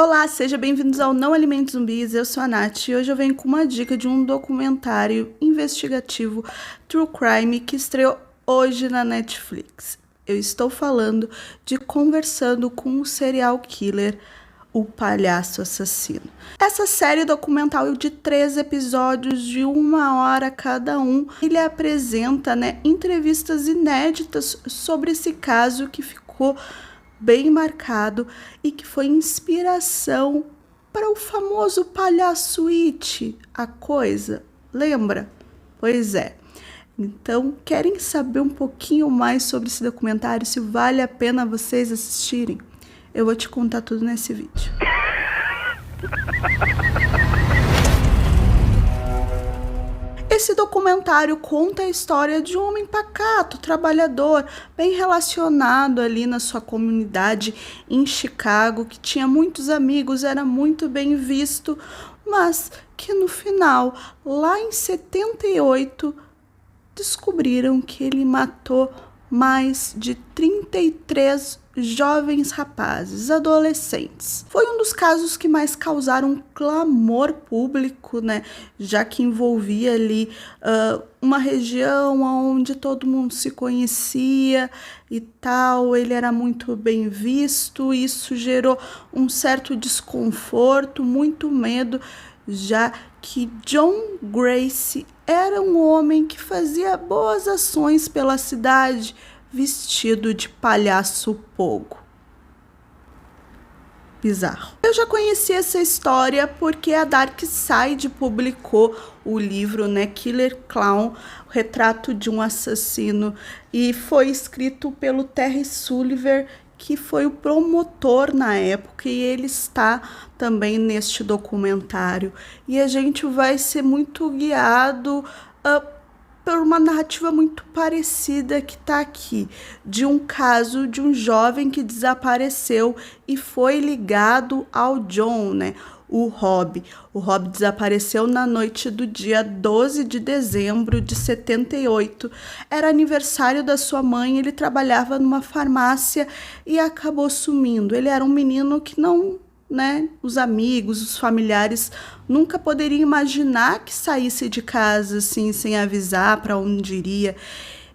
Olá, sejam bem-vindos ao Não Alimente Zumbis, eu sou a Nath e hoje eu venho com uma dica de um documentário investigativo True Crime que estreou hoje na Netflix. Eu estou falando de Conversando com o Serial Killer, o Palhaço Assassino. Essa série documental de 3 episódios de 1 hora cada um, ele apresenta, entrevistas inéditas sobre esse caso que ficou bem marcado e que foi inspiração para o famoso Palhaço It, a coisa, lembra? Pois é. Então, querem saber um pouquinho mais sobre esse documentário, se vale a pena vocês assistirem? Eu vou te contar tudo nesse vídeo. Esse documentário conta a história de um homem pacato, trabalhador, bem relacionado ali na sua comunidade em Chicago, que tinha muitos amigos, era muito bem visto, mas que no final, lá em 78, descobriram que ele matou mais de 33 jovens rapazes, adolescentes. Foi um dos casos que mais causaram clamor público, já que envolvia ali uma região onde todo mundo se conhecia e tal, ele era muito bem visto, isso gerou um certo desconforto, muito medo, já que John Gracie era um homem que fazia boas ações pela cidade, vestido de palhaço pogo. Bizarro. Eu já conheci essa história porque a Dark Side publicou o livro, Killer Clown, o retrato de um assassino, e foi escrito pelo Terry Sullivan, que foi o promotor na época, e ele está também neste documentário. E a gente vai ser muito guiado por uma narrativa muito parecida que está aqui, de um caso de um jovem que desapareceu e foi ligado ao John, o Rob. O Rob desapareceu na noite do dia 12 de dezembro de 78. Era aniversário da sua mãe, ele trabalhava numa farmácia e acabou sumindo. Ele era um menino que não, os amigos, os familiares nunca poderiam imaginar que saísse de casa assim, sem avisar para onde iria.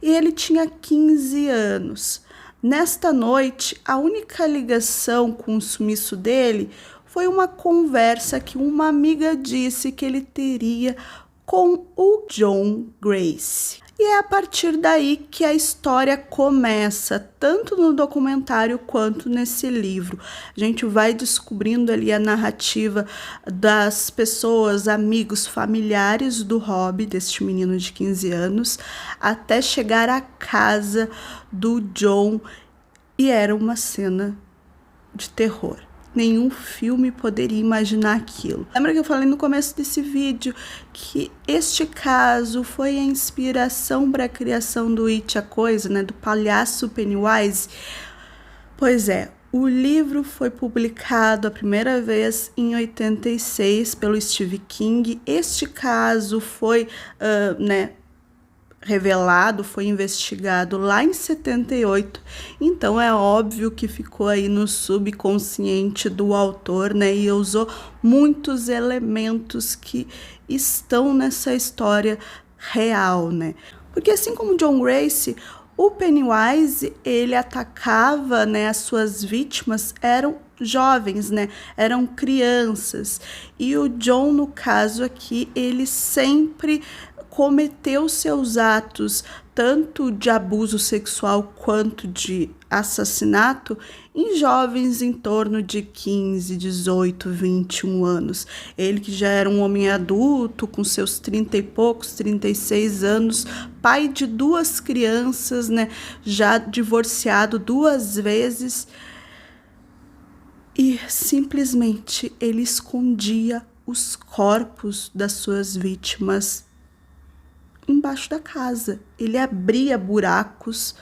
E ele tinha 15 anos. Nesta noite, a única ligação com o sumiço dele foi uma conversa que uma amiga disse que ele teria com o John Gracie. E é a partir daí que a história começa, tanto no documentário quanto nesse livro. A gente vai descobrindo ali a narrativa das pessoas, amigos, familiares do Rob, deste menino de 15 anos, até chegar à casa do John. E era uma cena de terror. Nenhum filme poderia imaginar aquilo. Lembra que eu falei no começo desse vídeo que este caso foi a inspiração para a criação do It, a coisa, do palhaço Pennywise? Pois é, o livro foi publicado a primeira vez em 86 pelo Stephen King. Este caso foi, revelado, foi investigado lá em 78, então é óbvio que ficou aí no subconsciente do autor, e usou muitos elementos que estão nessa história real, porque assim como John Gracie, o Pennywise, ele atacava, as suas vítimas eram jovens, eram crianças, e o John, no caso aqui, ele sempre cometeu seus atos, tanto de abuso sexual quanto de assassinato, em jovens em torno de 15, 18, 21 anos. Ele que já era um homem adulto, com seus 30 e poucos, 36 anos, pai de 2 crianças, já divorciado 2 vezes, e simplesmente ele escondia os corpos das suas vítimas embaixo da casa. Ele abria buracos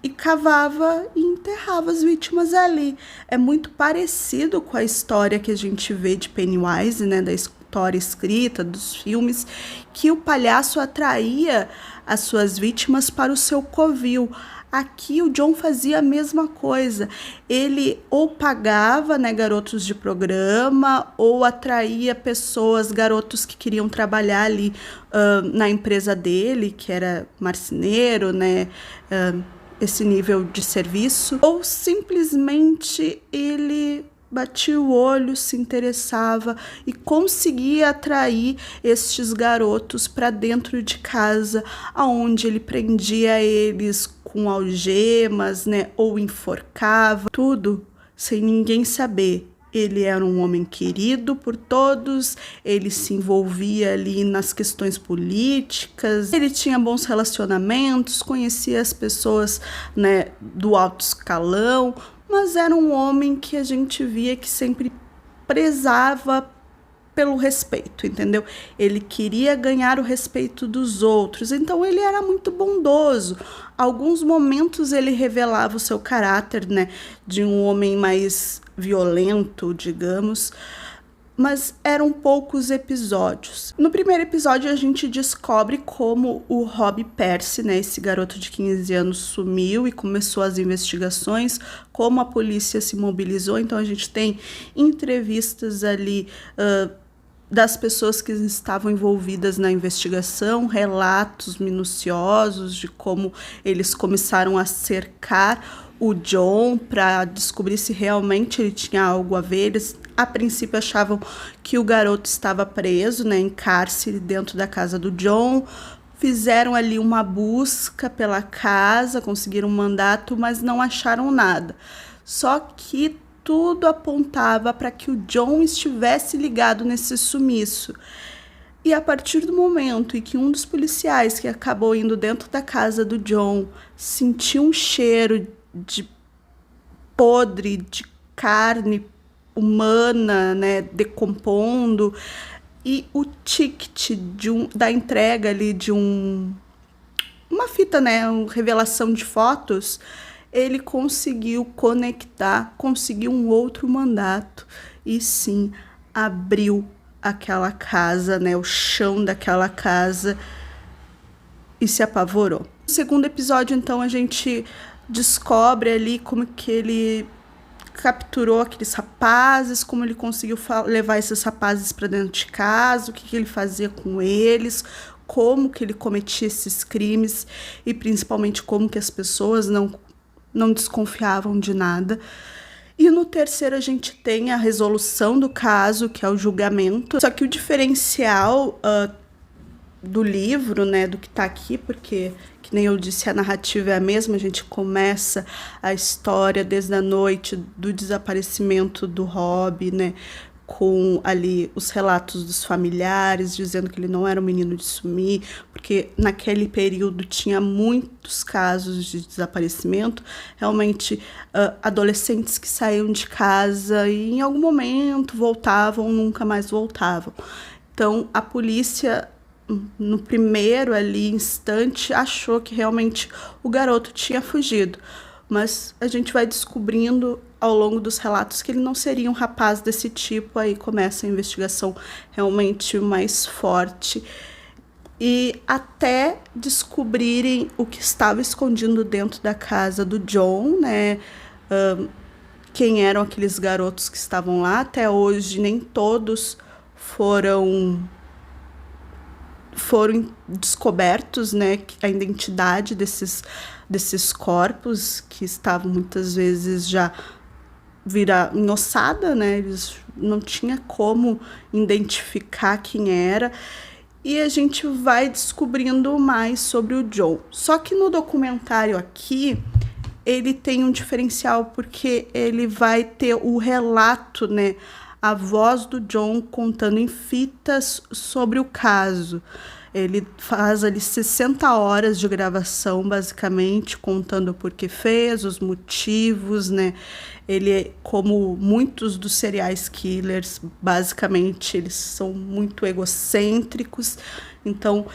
e cavava e enterrava as vítimas ali. É muito parecido com a história que a gente vê de Pennywise, da história escrita, dos filmes, que o palhaço atraía as suas vítimas para o seu covil. Aqui o John fazia a mesma coisa. Ele ou pagava, né, garotos de programa, ou atraía pessoas, garotos que queriam trabalhar ali na empresa dele, que era marceneiro, né, esse nível de serviço, ou simplesmente ele batia o olho, se interessava e conseguia atrair estes garotos para dentro de casa, aonde ele prendia eles com algemas, né, ou enforcava, tudo sem ninguém saber. Ele era um homem querido por todos, ele se envolvia ali nas questões políticas, ele tinha bons relacionamentos, conhecia as pessoas, né, do alto escalão, mas era um homem que a gente via que sempre prezava pelo respeito, entendeu? Ele queria ganhar o respeito dos outros, então ele era muito bondoso. Alguns momentos ele revelava o seu caráter, né, de um homem mais violento, digamos, mas eram poucos episódios. No primeiro episódio a gente descobre como o Rob Percy, né, esse garoto de 15 anos, sumiu e começou as investigações, como a polícia se mobilizou. Então a gente tem entrevistas ali das pessoas que estavam envolvidas na investigação, relatos minuciosos de como eles começaram a cercar o John para descobrir se realmente ele tinha algo a ver. Eles, a princípio, achavam que o garoto estava preso, né, em cárcere dentro da casa do John. Fizeram ali uma busca pela casa, conseguiram um mandato, mas não acharam nada. Só que tudo apontava para que o John estivesse ligado nesse sumiço. E a partir do momento em que um dos policiais que acabou indo dentro da casa do John sentiu um cheiro de podre, de carne humana, né, decompondo, e o ticket da entrega ali de uma fita, né, uma revelação de fotos, ele conseguiu conectar, conseguiu um outro mandato e sim abriu aquela casa, né, o chão daquela casa, e se apavorou. No segundo episódio, então, a gente descobre ali como que ele capturou aqueles rapazes, como ele conseguiu levar esses rapazes para dentro de casa, o que ele fazia com eles, como que ele cometia esses crimes e principalmente como que as pessoas não desconfiavam de nada. E no terceiro a gente tem a resolução do caso, que é o julgamento. Só que o diferencial do livro, né, do que está aqui, porque, que nem eu disse, a narrativa é a mesma. A gente começa a história desde a noite do desaparecimento do Rob, né, com ali os relatos dos familiares, dizendo que ele não era um menino de sumir, porque naquele período tinha muitos casos de desaparecimento, realmente adolescentes que saíam de casa e em algum momento voltavam, nunca mais voltavam. Então a polícia, no primeiro ali instante, achou que realmente o garoto tinha fugido, mas a gente vai descobrindo ao longo dos relatos que ele não seria um rapaz desse tipo. Aí começa a investigação realmente mais forte e até descobrirem o que estava escondido dentro da casa do John, né? Quem eram aqueles garotos que estavam lá. Até hoje nem todos foram descobertos, né, a identidade desses corpos, que estavam muitas vezes já em ossada, né, eles não tinha como identificar quem era, e a gente vai descobrindo mais sobre o John. Só que no documentário aqui, ele tem um diferencial, porque ele vai ter o relato, né, a voz do John contando em fitas sobre o caso. Ele faz ali 60 horas de gravação, basicamente, contando por que fez, os motivos, né? Ele, como muitos dos serial killers, basicamente, eles são muito egocêntricos. Então,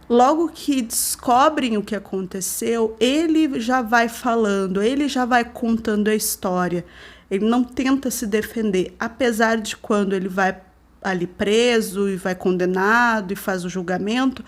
logo que descobrem o que aconteceu, ele já vai falando, ele já vai contando a história. Ele não tenta se defender, apesar de quando ele vai ali preso e vai condenado e faz o julgamento,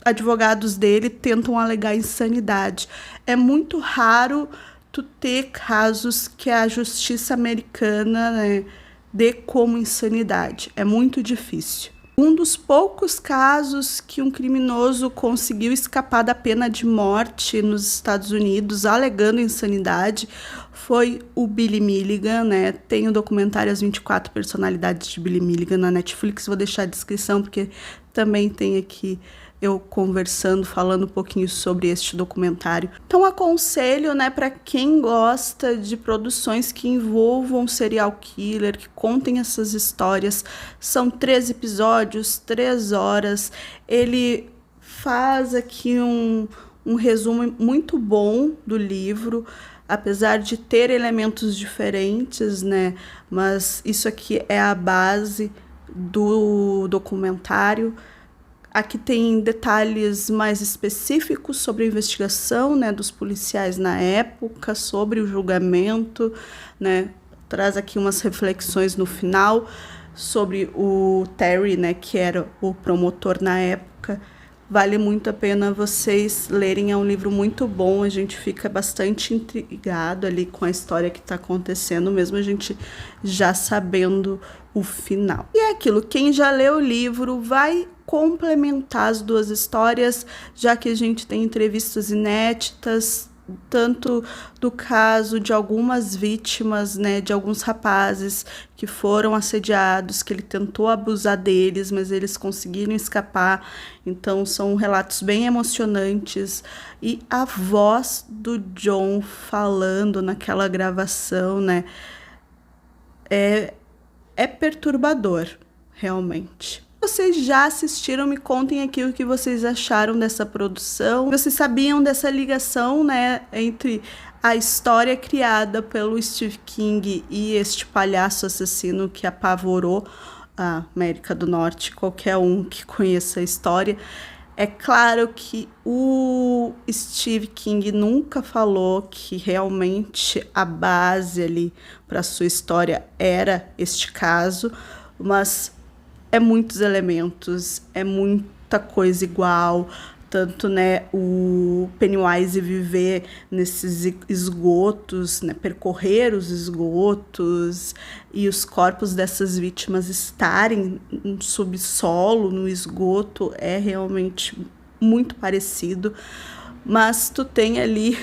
advogados dele tentam alegar insanidade. É muito raro tu ter casos que a justiça americana, né, dê como insanidade. É muito difícil. Um dos poucos casos que um criminoso conseguiu escapar da pena de morte nos Estados Unidos, alegando insanidade, foi o Billy Milligan, né? Tem o documentário As 24 Personalidades de Billy Milligan na Netflix, vou deixar a descrição, porque também tem aqui eu conversando, falando um pouquinho sobre este documentário. Então, aconselho, né, para quem gosta de produções que envolvam serial killer, que contem essas histórias. São 3 episódios, 3 horas. Ele faz aqui um resumo muito bom do livro, apesar de ter elementos diferentes, né? Mas isso aqui é a base do documentário. Aqui tem detalhes mais específicos sobre a investigação, né, dos policiais na época, sobre o julgamento, né? Traz aqui umas reflexões no final sobre o Terry, né, que era o promotor na época. Vale muito a pena vocês lerem, é um livro muito bom, a gente fica bastante intrigado ali com a história que está acontecendo, mesmo a gente já sabendo o final. E é aquilo, quem já leu o livro vai complementar as 2 histórias, já que a gente tem entrevistas inéditas, tanto do caso de algumas vítimas, né, de alguns rapazes que foram assediados, que ele tentou abusar deles, mas eles conseguiram escapar. Então são relatos bem emocionantes, e a voz do John falando naquela gravação, né, é perturbador, realmente. Vocês já assistiram, me contem aqui o que vocês acharam dessa produção. Vocês sabiam dessa ligação, né, entre a história criada pelo Stephen King e este palhaço assassino que apavorou a América do Norte, qualquer um que conheça a história? É claro que o Stephen King nunca falou que realmente a base ali para sua história era este caso, mas é muitos elementos, é muita coisa igual, tanto, né, o Pennywise viver nesses esgotos, né, percorrer os esgotos, e os corpos dessas vítimas estarem no subsolo, no esgoto, é realmente muito parecido, mas tu tem ali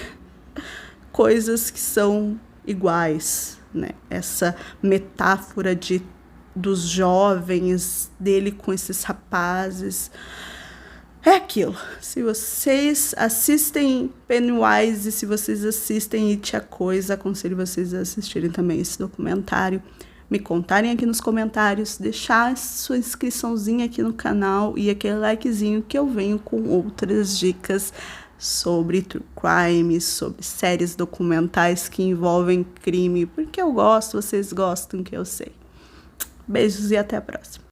coisas que são iguais, né? Essa metáfora dos jovens, dele com esses rapazes. É aquilo. Se vocês assistem Pennywise, se vocês assistem It, a Coisa, aconselho vocês a assistirem também esse documentário. Me contarem aqui nos comentários, deixar sua inscriçãozinha aqui no canal e aquele likezinho, que eu venho com outras dicas sobre true crime, sobre séries documentais que envolvem crime, porque eu gosto, vocês gostam, que eu sei. Beijos e até a próxima.